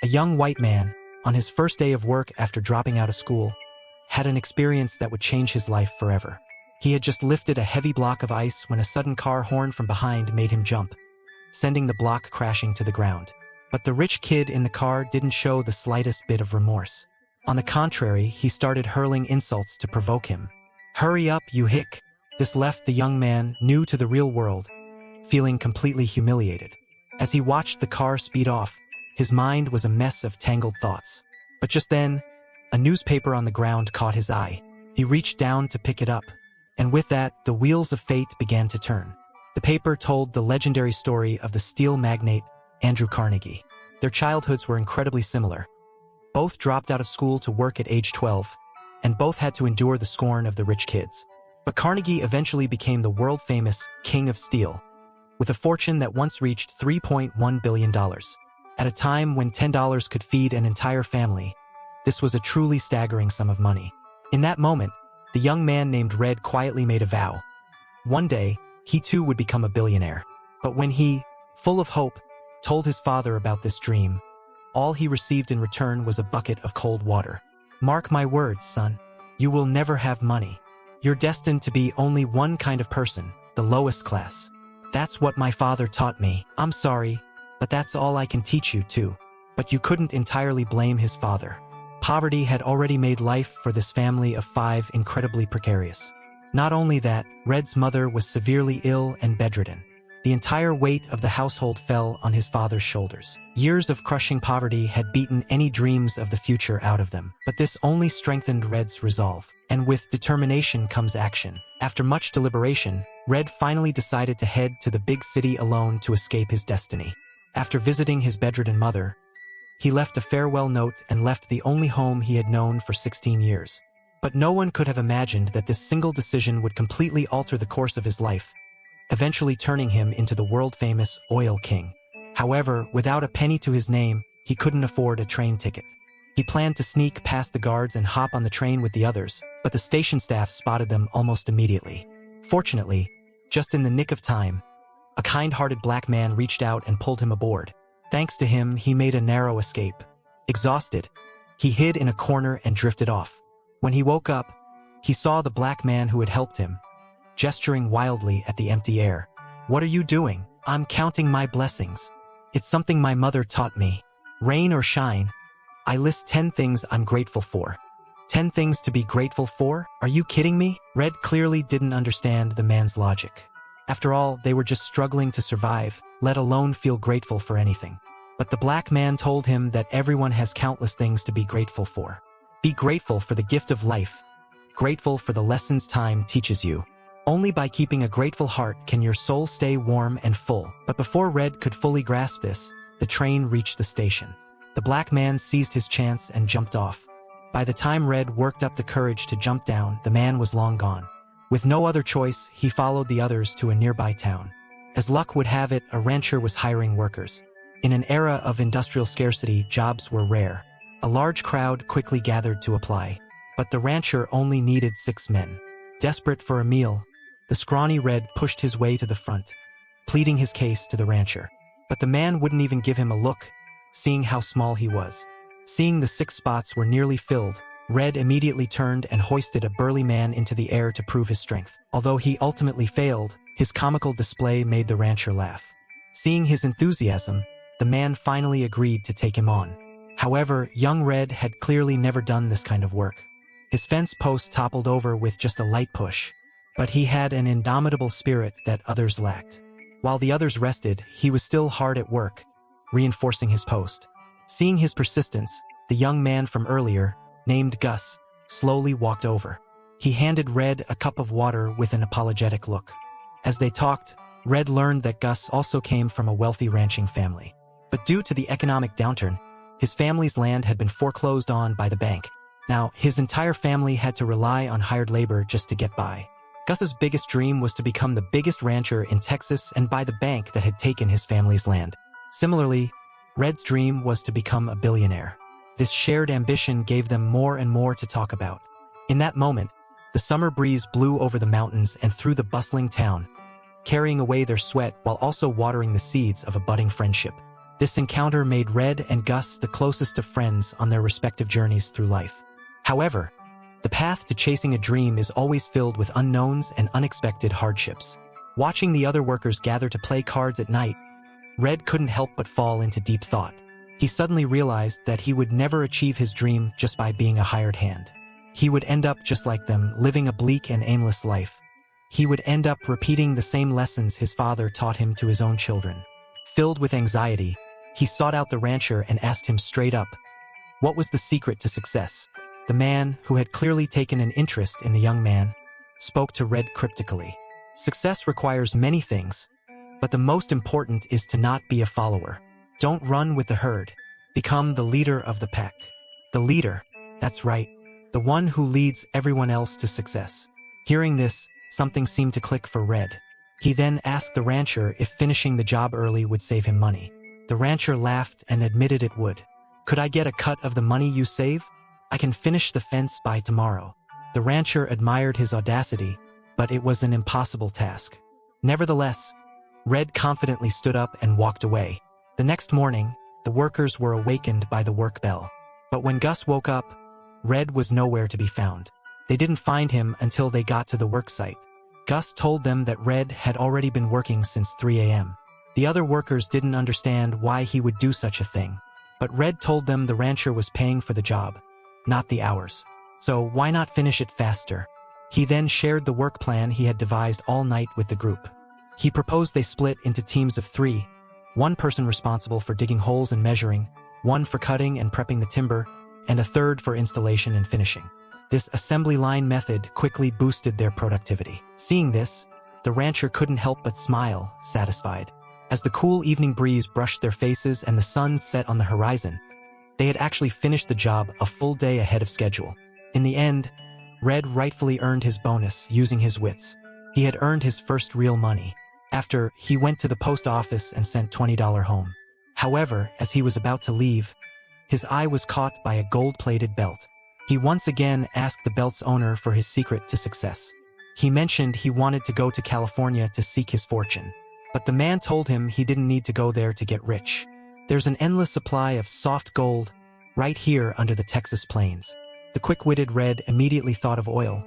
A young white man, on his first day of work after dropping out of school, had an experience that would change his life forever. He had just lifted a heavy block of ice when a sudden car horn from behind made him jump, sending the block crashing to the ground. But the rich kid in the car didn't show the slightest bit of remorse. On the contrary, he started hurling insults to provoke him. "Hurry up, you hick!" This left the young man, new to the real world, feeling completely humiliated. As he watched the car speed off, his mind was a mess of tangled thoughts. But just then, a newspaper on the ground caught his eye. He reached down to pick it up, and with that, the wheels of fate began to turn. The paper told the legendary story of the steel magnate Andrew Carnegie. Their childhoods were incredibly similar. Both dropped out of school to work at age 12, and both had to endure the scorn of the rich kids. But Carnegie eventually became the world-famous King of Steel, with a fortune that once reached $3.1 billion. At a time when $10 could feed an entire family, this was a truly staggering sum of money. In that moment, the young man named Red quietly made a vow. One day, he too would become a billionaire. But when he, full of hope, told his father about this dream, all he received in return was a bucket of cold water. "Mark my words, son. You will never have money. You're destined to be only one kind of person, the lowest class. That's what my father taught me. I'm sorry, but that's all I can teach you too." But you couldn't entirely blame his father. Poverty had already made life for this family of 5 incredibly precarious. Not only that, Red's mother was severely ill and bedridden. The entire weight of the household fell on his father's shoulders. Years of crushing poverty had beaten any dreams of the future out of them, but this only strengthened Red's resolve. And with determination comes action. After much deliberation, Red finally decided to head to the big city alone to escape his destiny. After visiting his bedridden mother, he left a farewell note and left the only home he had known for 16 years. But no one could have imagined that this single decision would completely alter the course of his life, eventually turning him into the world-famous Oil King. However, without a penny to his name, he couldn't afford a train ticket. He planned to sneak past the guards and hop on the train with the others, but the station staff spotted them almost immediately. Fortunately, just in the nick of time, a kind-hearted black man reached out and pulled him aboard. Thanks to him, he made a narrow escape. Exhausted, he hid in a corner and drifted off. When he woke up, he saw the black man who had helped him, gesturing wildly at the empty air. "What are you doing?" "I'm counting my blessings. It's something my mother taught me. Rain or shine, I list 10 things I'm grateful for." 10 things to be grateful for? Are you kidding me? Red clearly didn't understand the man's logic. After all, they were just struggling to survive, let alone feel grateful for anything. But the black man told him that everyone has countless things to be grateful for. Be grateful for the gift of life, grateful for the lessons time teaches you. Only by keeping a grateful heart can your soul stay warm and full. But before Red could fully grasp this, the train reached the station. The black man seized his chance and jumped off. By the time Red worked up the courage to jump down, the man was long gone. With no other choice, he followed the others to a nearby town. As luck would have it, a rancher was hiring workers. In an era of industrial scarcity, jobs were rare. A large crowd quickly gathered to apply. But the rancher only needed 6 men. Desperate for a meal, the scrawny Red pushed his way to the front, pleading his case to the rancher. But the man wouldn't even give him a look, seeing how small he was. Seeing the 6 spots were nearly filled, Red immediately turned and hoisted a burly man into the air to prove his strength. Although he ultimately failed, his comical display made the rancher laugh. Seeing his enthusiasm, the man finally agreed to take him on. However, young Red had clearly never done this kind of work. His fence post toppled over with just a light push, but he had an indomitable spirit that others lacked. While the others rested, he was still hard at work, reinforcing his post. Seeing his persistence, the young man from earlier, named Gus, slowly walked over. He handed Red a cup of water with an apologetic look. As they talked, Red learned that Gus also came from a wealthy ranching family. But due to the economic downturn, his family's land had been foreclosed on by the bank. Now, his entire family had to rely on hired labor just to get by. Gus's biggest dream was to become the biggest rancher in Texas and buy the bank that had taken his family's land. Similarly, Red's dream was to become a billionaire. This shared ambition gave them more and more to talk about. In that moment, the summer breeze blew over the mountains and through the bustling town, carrying away their sweat while also watering the seeds of a budding friendship. This encounter made Red and Gus the closest of friends on their respective journeys through life. However, the path to chasing a dream is always filled with unknowns and unexpected hardships. Watching the other workers gather to play cards at night, Red couldn't help but fall into deep thought. He suddenly realized that he would never achieve his dream just by being a hired hand. He would end up just like them, living a bleak and aimless life. He would end up repeating the same lessons his father taught him to his own children. Filled with anxiety, he sought out the rancher and asked him straight up, what was the secret to success? The man, who had clearly taken an interest in the young man, spoke to Red cryptically. Success requires many things, but the most important is to not be a follower. Don't run with the herd. Become the leader of the pack. The leader, that's right, the one who leads everyone else to success. Hearing this, something seemed to click for Red. He then asked the rancher if finishing the job early would save him money. The rancher laughed and admitted it would. Could I get a cut of the money you save? I can finish the fence by tomorrow. The rancher admired his audacity, but it was an impossible task. Nevertheless, Red confidently stood up and walked away. The next morning, the workers were awakened by the work bell. But when Gus woke up, Red was nowhere to be found. They didn't find him until they got to the work site. Gus told them that Red had already been working since 3 a.m. The other workers didn't understand why he would do such a thing. But Red told them the rancher was paying for the job, not the hours. So why not finish it faster? He then shared the work plan he had devised all night with the group. He proposed they split into teams of 3, one person responsible for digging holes and measuring, one for cutting and prepping the timber, and a third for installation and finishing. This assembly line method quickly boosted their productivity. Seeing this, the rancher couldn't help but smile, satisfied. As the cool evening breeze brushed their faces and the sun set on the horizon, they had actually finished the job a full day ahead of schedule. In the end, Red rightfully earned his bonus using his wits. He had earned his first real money. After, he went to the post office and sent $20 home. However, as he was about to leave, his eye was caught by a gold-plated belt. He once again asked the belt's owner for his secret to success. He mentioned he wanted to go to California to seek his fortune. But the man told him he didn't need to go there to get rich. There's an endless supply of soft gold right here under the Texas plains. The quick-witted Red immediately thought of oil,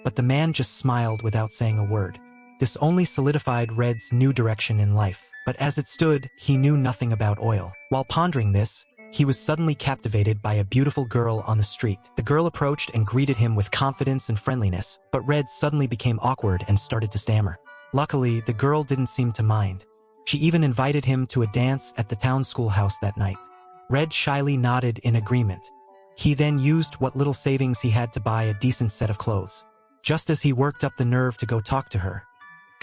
but the man just smiled without saying a word. This only solidified Red's new direction in life. But as it stood, he knew nothing about oil. While pondering this, he was suddenly captivated by a beautiful girl on the street. The girl approached and greeted him with confidence and friendliness, but Red suddenly became awkward and started to stammer. Luckily, the girl didn't seem to mind. She even invited him to a dance at the town schoolhouse that night. Red shyly nodded in agreement. He then used what little savings he had to buy a decent set of clothes. Just as he worked up the nerve to go talk to her,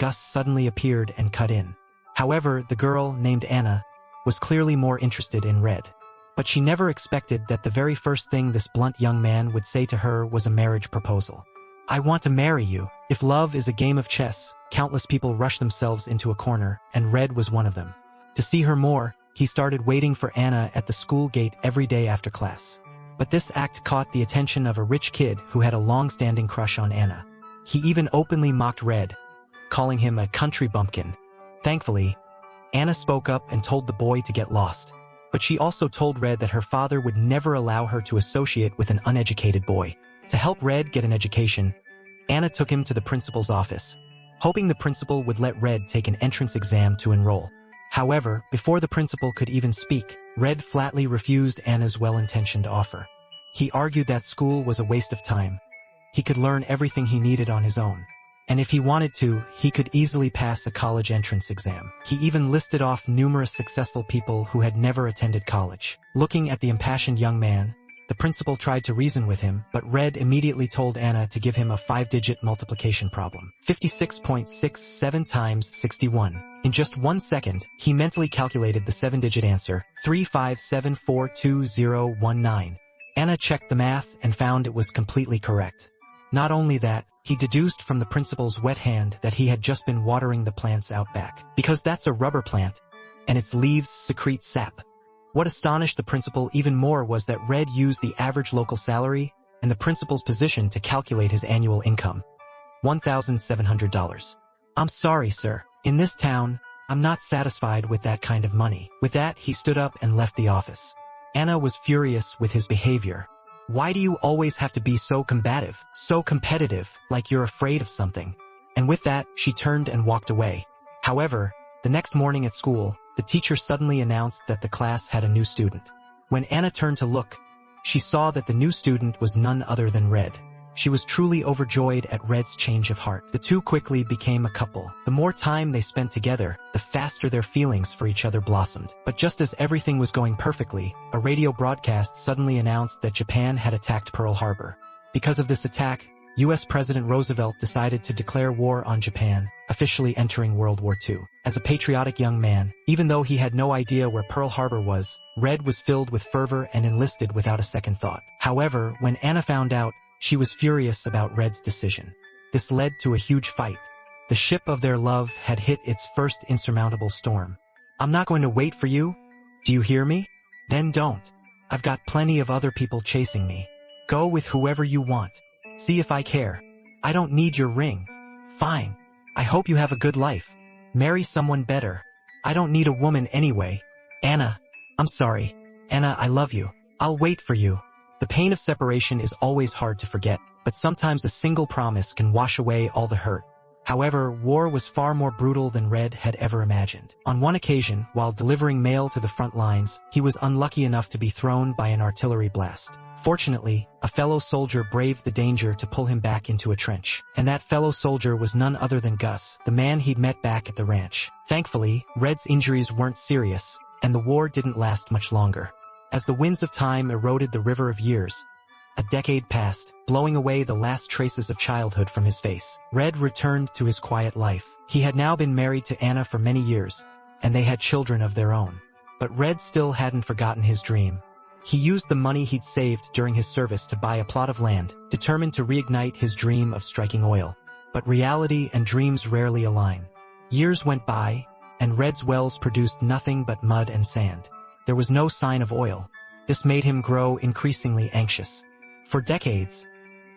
Gus suddenly appeared and cut in. However, the girl, named Anna, was clearly more interested in Red. But she never expected that the very first thing this blunt young man would say to her was a marriage proposal. I want to marry you. If love is a game of chess, countless people rush themselves into a corner, and Red was one of them. To see her more, he started waiting for Anna at the school gate every day after class. But this act caught the attention of a rich kid who had a long-standing crush on Anna. He even openly mocked Red, calling him a country bumpkin. Thankfully, Anna spoke up and told the boy to get lost. But she also told Red that her father would never allow her to associate with an uneducated boy. To help Red get an education, Anna took him to the principal's office, hoping the principal would let Red take an entrance exam to enroll. However, before the principal could even speak, Red flatly refused Anna's well-intentioned offer. He argued that school was a waste of time. He could learn everything he needed on his own. And if he wanted to, he could easily pass a college entrance exam. He even listed off numerous successful people who had never attended college. Looking at the impassioned young man, the principal tried to reason with him, but Red immediately told Anna to give him a 5-digit multiplication problem. 56.67 times 61. In just 1 second, he mentally calculated the 7-digit answer, 3574219. Anna checked the math and found it was completely correct. Not only that, he deduced from the principal's wet hand that he had just been watering the plants out back. Because that's a rubber plant, and its leaves secrete sap. What astonished the principal even more was that Red used the average local salary and the principal's position to calculate his annual income. $1,700. I'm sorry, sir. In this town, I'm not satisfied with that kind of money. With that, he stood up and left the office. Anna was furious with his behavior. Why do you always have to be so combative, so competitive, like you're afraid of something? And with that, she turned and walked away. However, the next morning at school, the teacher suddenly announced that the class had a new student. When Anna turned to look, she saw that the new student was none other than Red. She was truly overjoyed at Red's change of heart. The two quickly became a couple. The more time they spent together, the faster their feelings for each other blossomed. But just as everything was going perfectly, a radio broadcast suddenly announced that Japan had attacked Pearl Harbor. Because of this attack, U.S. President Roosevelt decided to declare war on Japan, officially entering World War II. As a patriotic young man, even though he had no idea where Pearl Harbor was, Red was filled with fervor and enlisted without a second thought. However, when Anna found out, she was furious about Red's decision. This led to a huge fight. The ship of their love had hit its first insurmountable storm. I'm not going to wait for you. Do you hear me? Then don't. I've got plenty of other people chasing me. Go with whoever you want. See if I care. I don't need your ring. Fine. I hope you have a good life. Marry someone better. I don't need a woman anyway. Anna, I'm sorry. Anna, I love you. I'll wait for you. The pain of separation is always hard to forget, but sometimes a single promise can wash away all the hurt. However, war was far more brutal than Red had ever imagined. On one occasion, while delivering mail to the front lines, he was unlucky enough to be thrown by an artillery blast. Fortunately, a fellow soldier braved the danger to pull him back into a trench. And that fellow soldier was none other than Gus, the man he'd met back at the ranch. Thankfully, Red's injuries weren't serious, and the war didn't last much longer. As the winds of time eroded the river of years, a decade passed, blowing away the last traces of childhood from his face. Red returned to his quiet life. He had now been married to Anna for many years, and they had children of their own. But Red still hadn't forgotten his dream. He used the money he'd saved during his service to buy a plot of land, determined to reignite his dream of striking oil. But reality and dreams rarely align. Years went by, and Red's wells produced nothing but mud and sand. There was no sign of oil. This made him grow increasingly anxious. For decades,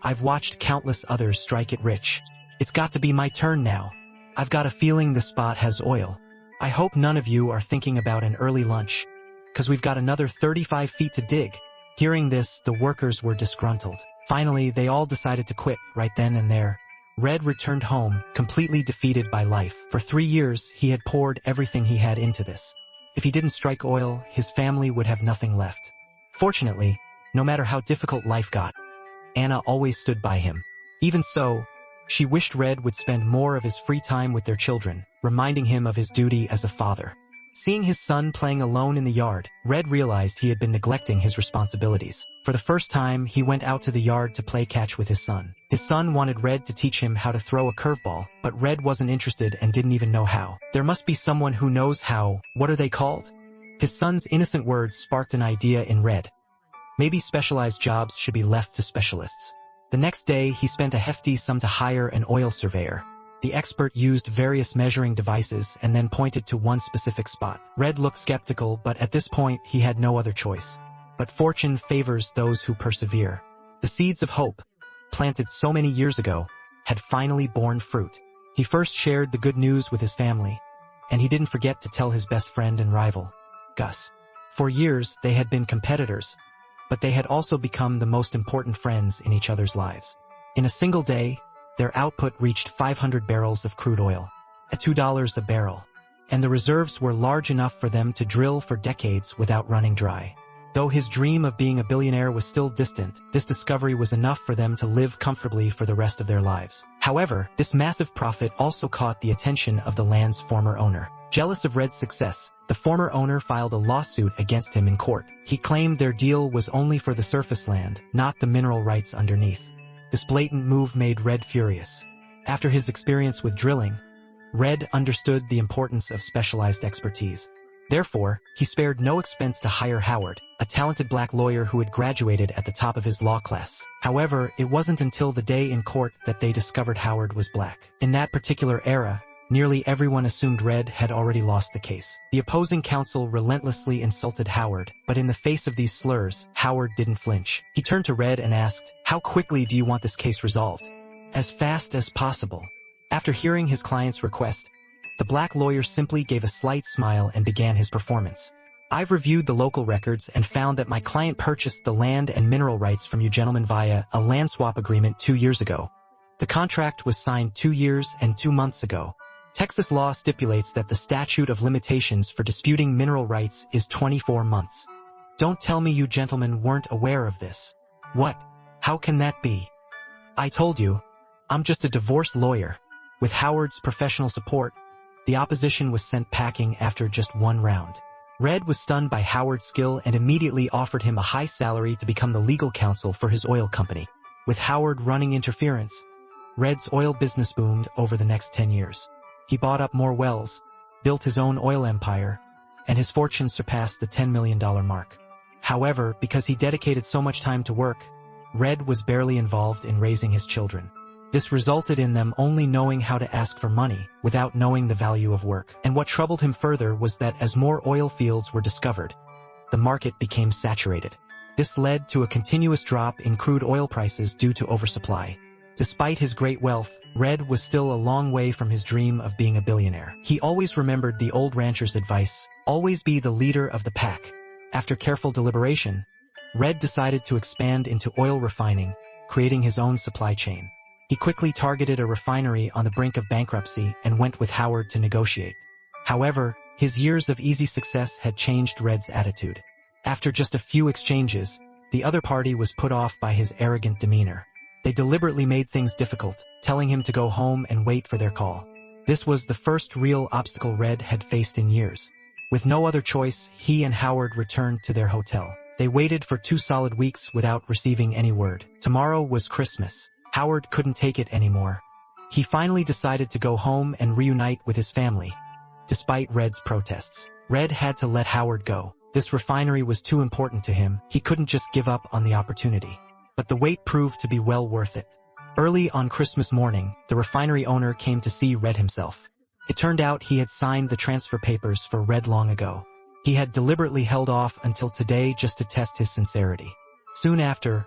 I've watched countless others strike it rich. It's got to be my turn now. I've got a feeling this spot has oil. I hope none of you are thinking about an early lunch, 'cause we've got another 35 feet to dig. Hearing this, the workers were disgruntled. Finally, they all decided to quit right then and there. Red returned home, completely defeated by life. For 3 years, he had poured everything he had into this. If he didn't strike oil, his family would have nothing left. Fortunately, no matter how difficult life got, Anna always stood by him. Even so, she wished Red would spend more of his free time with their children, reminding him of his duty as a father. Seeing his son playing alone in the yard, Red realized he had been neglecting his responsibilities. For the first time, he went out to the yard to play catch with his son. His son wanted Red to teach him how to throw a curveball, but Red wasn't interested and didn't even know how. There must be someone who knows how. What are they called? His son's innocent words sparked an idea in Red. Maybe specialized jobs should be left to specialists. The next day, he spent a hefty sum to hire an oil surveyor. The expert used various measuring devices and then pointed to one specific spot. Red looked skeptical, but at this point, he had no other choice. But fortune favors those who persevere. The seeds of hope, planted so many years ago, had finally borne fruit. He first shared the good news with his family, and he didn't forget to tell his best friend and rival, Gus. For years, they had been competitors, but they had also become the most important friends in each other's lives. In a single day, their output reached 500 barrels of crude oil, at $2 a barrel, and the reserves were large enough for them to drill for decades without running dry. Though his dream of being a billionaire was still distant, this discovery was enough for them to live comfortably for the rest of their lives. However, this massive profit also caught the attention of the land's former owner. Jealous of Red's success, the former owner filed a lawsuit against him in court. He claimed their deal was only for the surface land, not the mineral rights underneath. This blatant move made Red furious. After his experience with drilling, Red understood the importance of specialized expertise. Therefore, he spared no expense to hire Howard, a talented black lawyer who had graduated at the top of his law class. However, it wasn't until the day in court that they discovered Howard was black. In that particular era, nearly everyone assumed Red had already lost the case. The opposing counsel relentlessly insulted Howard, but in the face of these slurs, Howard didn't flinch. He turned to Red and asked, "How quickly do you want this case resolved?" "As fast as possible." After hearing his client's request, The black lawyer simply gave a slight smile and began his performance. I've reviewed the local records and found that my client purchased the land and mineral rights from you gentlemen via a land swap agreement 2 years ago. The contract was signed 2 years and 2 months ago. Texas law stipulates that the statute of limitations for disputing mineral rights is 24 months. Don't tell me you gentlemen weren't aware of this. What? How can that be? I told you, I'm just a divorce lawyer. With Howard's professional support, the opposition was sent packing after just 1 round. Red was stunned by Howard's skill and immediately offered him a high salary to become the legal counsel for his oil company. With Howard running interference, Red's oil business boomed over the next 10 years. He bought up more wells, built his own oil empire, and his fortune surpassed the $10 million mark. However, because he dedicated so much time to work, Red was barely involved in raising his children. This resulted in them only knowing how to ask for money without knowing the value of work. And what troubled him further was that as more oil fields were discovered, the market became saturated. This led to a continuous drop in crude oil prices due to oversupply. Despite his great wealth, Red was still a long way from his dream of being a billionaire. He always remembered the old rancher's advice, always be the leader of the pack. After careful deliberation, Red decided to expand into oil refining, creating his own supply chain. He quickly targeted a refinery on the brink of bankruptcy and went with Howard to negotiate. However, his years of easy success had changed Red's attitude. After just a few exchanges, the other party was put off by his arrogant demeanor. They deliberately made things difficult, telling him to go home and wait for their call. This was the first real obstacle Red had faced in years. With no other choice, he and Howard returned to their hotel. They waited for 2 solid weeks without receiving any word. Tomorrow was Christmas. Howard couldn't take it anymore. He finally decided to go home and reunite with his family. Despite Red's protests, Red had to let Howard go. This refinery was too important to him. He couldn't just give up on the opportunity. But the wait proved to be well worth it. Early on Christmas morning, the refinery owner came to see Red himself. It turned out he had signed the transfer papers for Red long ago. He had deliberately held off until today just to test his sincerity. Soon after,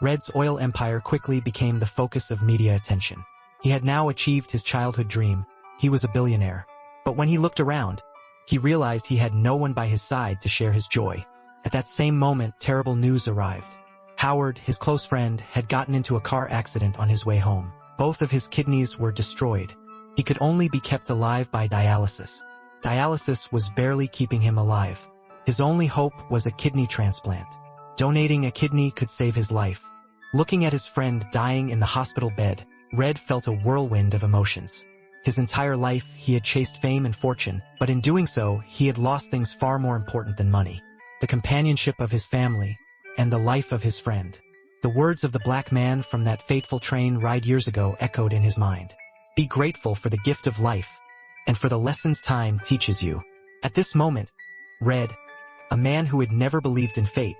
Red's oil empire quickly became the focus of media attention. He had now achieved his childhood dream. He was a billionaire. But when he looked around, he realized he had no one by his side to share his joy. At that same moment, terrible news arrived. Howard, his close friend, had gotten into a car accident on his way home. Both of his kidneys were destroyed. He could only be kept alive by dialysis. Dialysis was barely keeping him alive. His only hope was a kidney transplant. Donating a kidney could save his life. Looking at his friend dying in the hospital bed, Red felt a whirlwind of emotions. His entire life, he had chased fame and fortune, but in doing so, he had lost things far more important than money: the companionship of his family, and the life of his friend. The words of the black man from that fateful train ride years ago echoed in his mind. Be grateful for the gift of life, and for the lessons time teaches you. At this moment, Red, a man who had never believed in fate,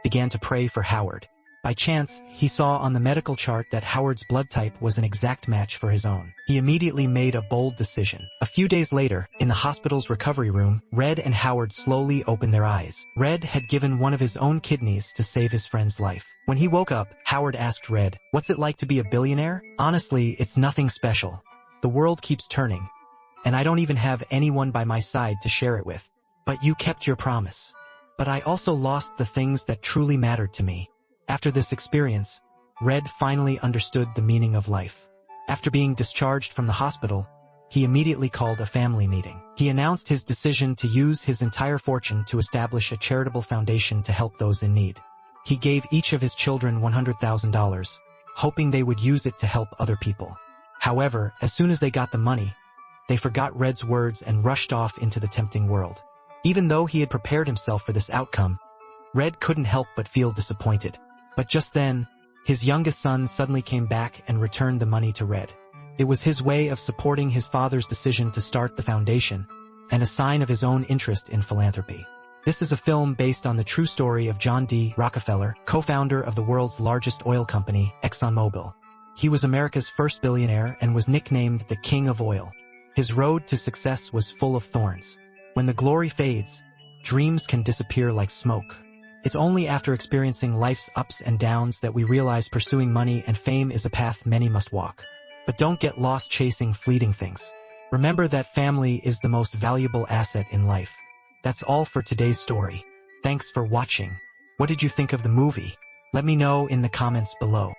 began to pray for Howard. By chance, he saw on the medical chart that Howard's blood type was an exact match for his own. He immediately made a bold decision. A few days later, in the hospital's recovery room, Red and Howard slowly opened their eyes. Red had given one of his own kidneys to save his friend's life. When he woke up, Howard asked Red, "What's it like to be a billionaire?" "Honestly, it's nothing special. The world keeps turning, and I don't even have anyone by my side to share it with. But you kept your promise. But I also lost the things that truly mattered to me." After this experience, Red finally understood the meaning of life. After being discharged from the hospital, he immediately called a family meeting. He announced his decision to use his entire fortune to establish a charitable foundation to help those in need. He gave each of his children $100,000, hoping they would use it to help other people. However, as soon as they got the money, they forgot Red's words and rushed off into the tempting world. Even though he had prepared himself for this outcome, Red couldn't help but feel disappointed. But just then, his youngest son suddenly came back and returned the money to Red. It was his way of supporting his father's decision to start the foundation, and a sign of his own interest in philanthropy. This is a film based on the true story of John D. Rockefeller, co-founder of the world's largest oil company, ExxonMobil. He was America's first billionaire and was nicknamed the King of Oil. His road to success was full of thorns. When the glory fades, dreams can disappear like smoke. It's only after experiencing life's ups and downs that we realize pursuing money and fame is a path many must walk. But don't get lost chasing fleeting things. Remember that family is the most valuable asset in life. That's all for today's story. Thanks for watching. What did you think of the movie? Let me know in the comments below.